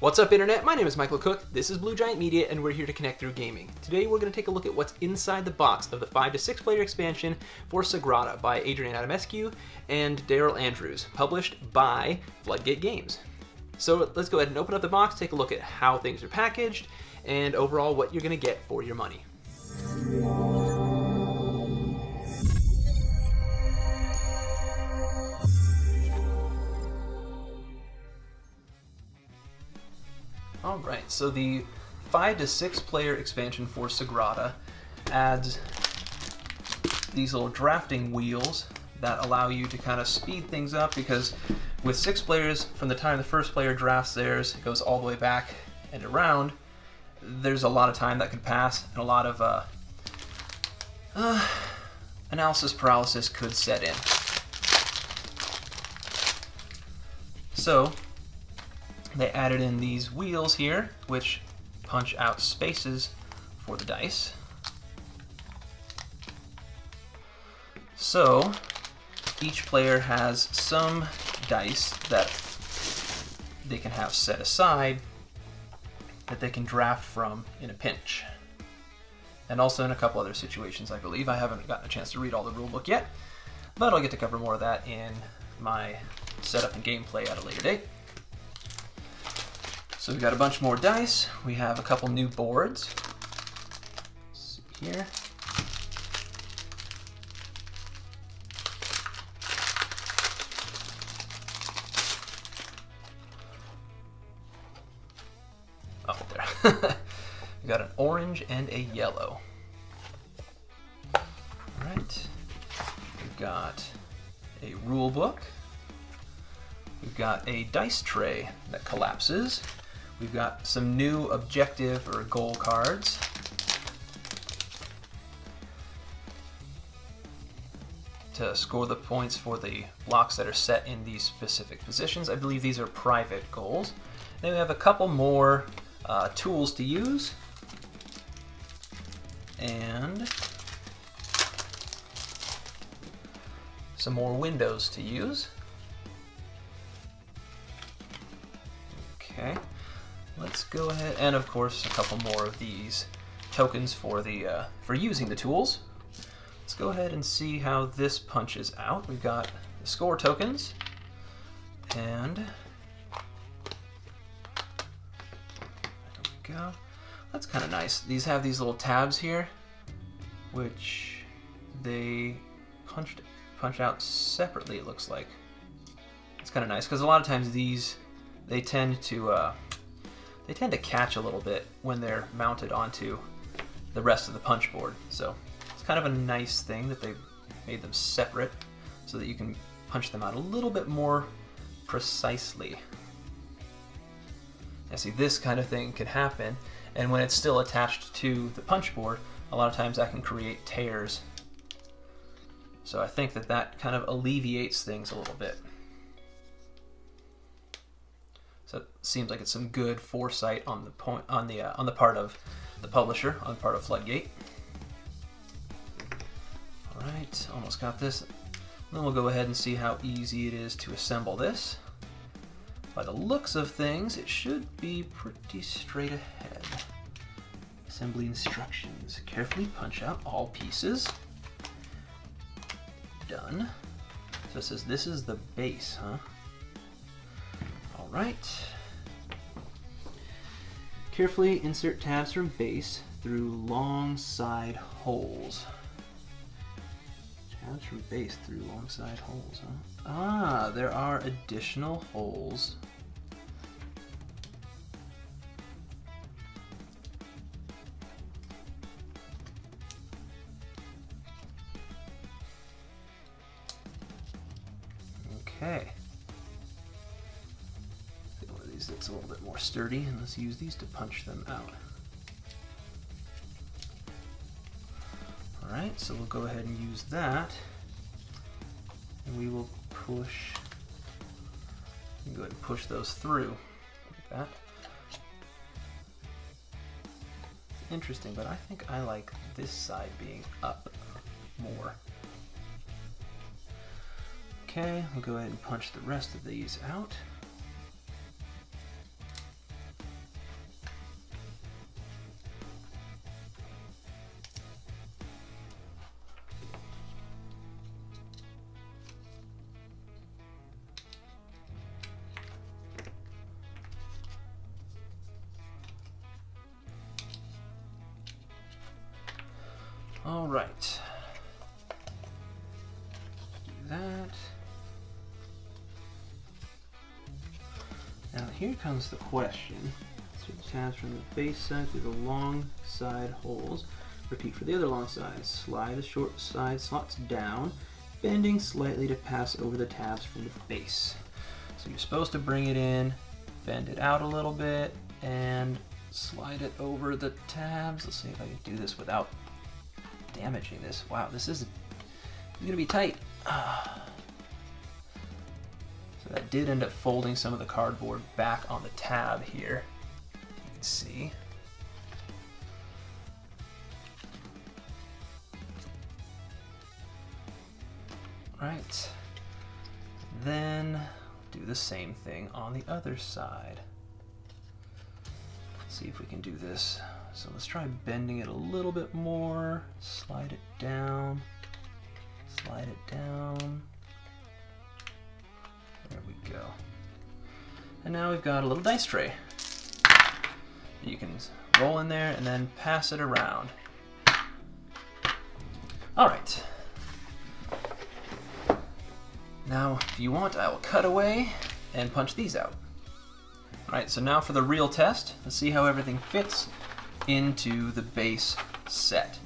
What's up, Internet? My name is Michael Cook, this is Blue Giant Media, and we're here to connect through gaming. Today we're going to take a look at what's inside the box of the 5 to 6 player expansion for Sagrada by Adrian Adamescu and Daryl Andrews, published by Floodgate Games. So let's go ahead and open up the box, take a look at how things are packaged, and overall what you're going to get for your money. Alright, so the 5 to 6 player expansion for Sagrada adds these little drafting wheels that allow you to kind of speed things up, because with 6 players, from the time the first player drafts theirs, it goes all the way back and around, there's a lot of time that could pass, and a lot of analysis paralysis could set in. So they added in these wheels here, which punch out spaces for the dice. So each player has some dice that they can have set aside that they can draft from in a pinch. And also in a couple other situations, I believe. I haven't gotten a chance to read all the rulebook yet, but I'll get to cover more of that in my setup and gameplay at a later date. So we've got a bunch more dice. We have a couple new boards. Let's see here. Oh, there. We got an orange and a yellow. All right. We've got a rule book. We've got a dice tray that collapses. We've got some new objective or goal cards. To score the points for the blocks that are set in these specific positions. I believe these are private goals. Then we have a couple more tools to use. And some more windows to use. Okay. Let's go ahead, and of course a couple more of these tokens for the for using the tools. Let's go ahead and see how this punches out. We've got the score tokens, and there we go. That's kind of nice. These have these little tabs here, which they punch out separately. It looks like it's kind of nice, because a lot of times these they tend to catch a little bit when they're mounted onto the rest of the punch board. So it's kind of a nice thing that they've made them separate so that you can punch them out a little bit more precisely. Now see, this kind of thing can happen, and when it's still attached to the punch board, a lot of times that can create tears. So I think that kind of alleviates things a little bit. So it seems like it's some good foresight on the part of the publisher, on the part of Floodgate. All right, almost got this. Then we'll go ahead and see how easy it is to assemble this. By the looks of things, it should be pretty straight ahead. Assembly instructions. Carefully punch out all pieces. Done. So it says this is the base, huh? Right. Carefully insert tabs from base through long side holes. Tabs from base through long side holes, huh? Ah, there are additional holes. Okay. That's a little bit more sturdy, and let's use these to punch them out. Alright, so we'll go ahead and use that, and we will push, go ahead and push those through like that. Interesting, but I think I like this side being up more. Okay, we'll go ahead and punch the rest of these out. right. Do that. Now here comes the question. So the tabs from the base side through the long side holes. Repeat for the other long side. Slide the short side slots down, bending slightly to pass over the tabs from the base. So you're supposed to bring it in, bend it out a little bit, and slide it over the tabs. Let's see if I can do this without damaging this. Wow, this is gonna be tight. So that did end up folding some of the cardboard back on the tab here. You can see. Right. Then do the same thing on the other side. See if we can do this. So let's try bending it a little bit more. Slide it down. Slide it down. There we go. And now we've got a little dice tray. You can roll in there and then pass it around. All right. Now, if you want, I will cut away and punch these out. All right, so now for the real test. Let's see how everything fits into the base set.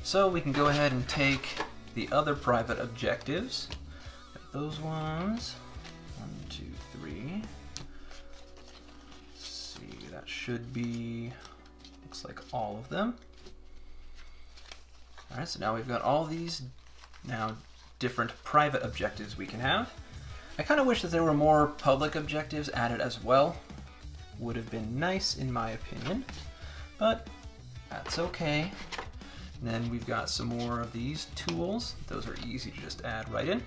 So we can go ahead and take the other private objectives. Those ones. 1, 2, 3. Let's see, that should be, looks like all of them. All right, so now we've got all these now different private objectives we can have. I kind of wish that there were more public objectives added as well. Would have been nice in my opinion, but that's okay. And then we've got some more of these tools. Those are easy to just add right in.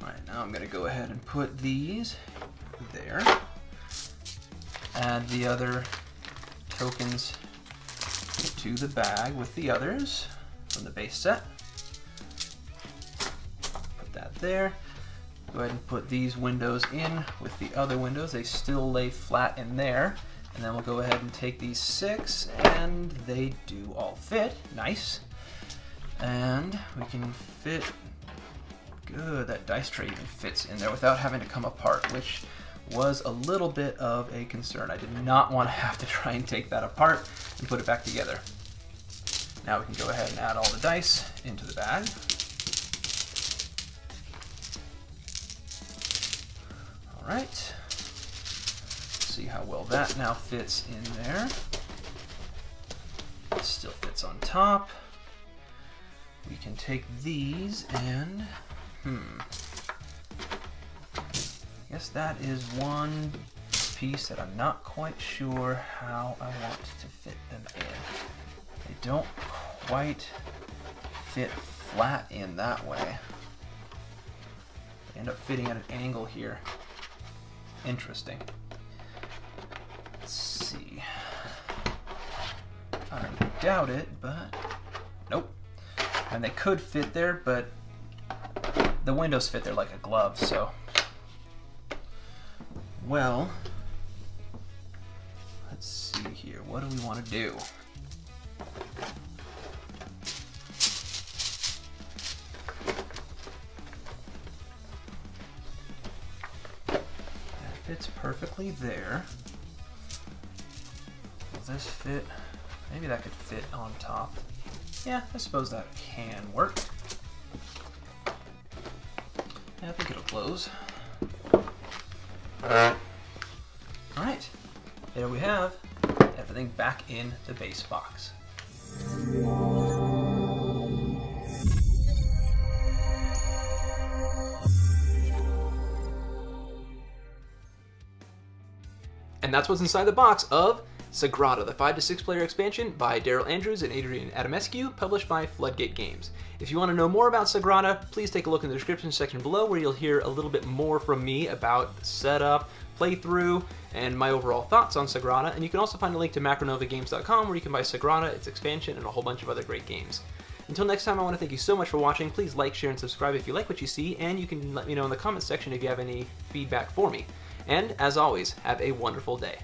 All right, now I'm gonna go ahead and put these there. Add the other tokens to the bag with the others from the base set. Put that there. Go ahead and put these windows in with the other windows. They still lay flat in there. And then we'll go ahead and take these 6, and they do all fit. Nice. And we can fit, good, that dice tray even fits in there without having to come apart, which was a little bit of a concern. I did not want to have to try and take that apart and put it back together. Now we can go ahead and add all the dice into the bag. All right. See how well that now fits in there. It still fits on top. We can take these and, I guess that is one piece that I'm not quite sure how I want to fit them in. They don't quite fit flat in that way. They end up fitting at an angle here. Interesting. Let's see. I doubt it, but nope. And they could fit there, but the windows fit there like a glove, so. Well, let's see here. What do we want to do? That fits perfectly there. Will this fit? Maybe that could fit on top. Yeah, I suppose that can work. Yeah, I think it'll close. Alright, there we have everything back in the base box. And that's what's inside the box of Sagrada, the 5 to 6 player expansion by Daryl and Adrian Adamescu, published by Floodgate Games. If you want to know more about Sagrada, please take a look in the description section below where you'll hear a little bit more from me about the setup, playthrough, and my overall thoughts on Sagrada. And you can also find a link to macronovagames.com where you can buy Sagrada, its expansion, and a whole bunch of other great games. Until next time, I want to thank you so much for watching. Please like, share, and subscribe if you like what you see, and you can let me know in the comments section if you have any feedback for me. And as always, have a wonderful day.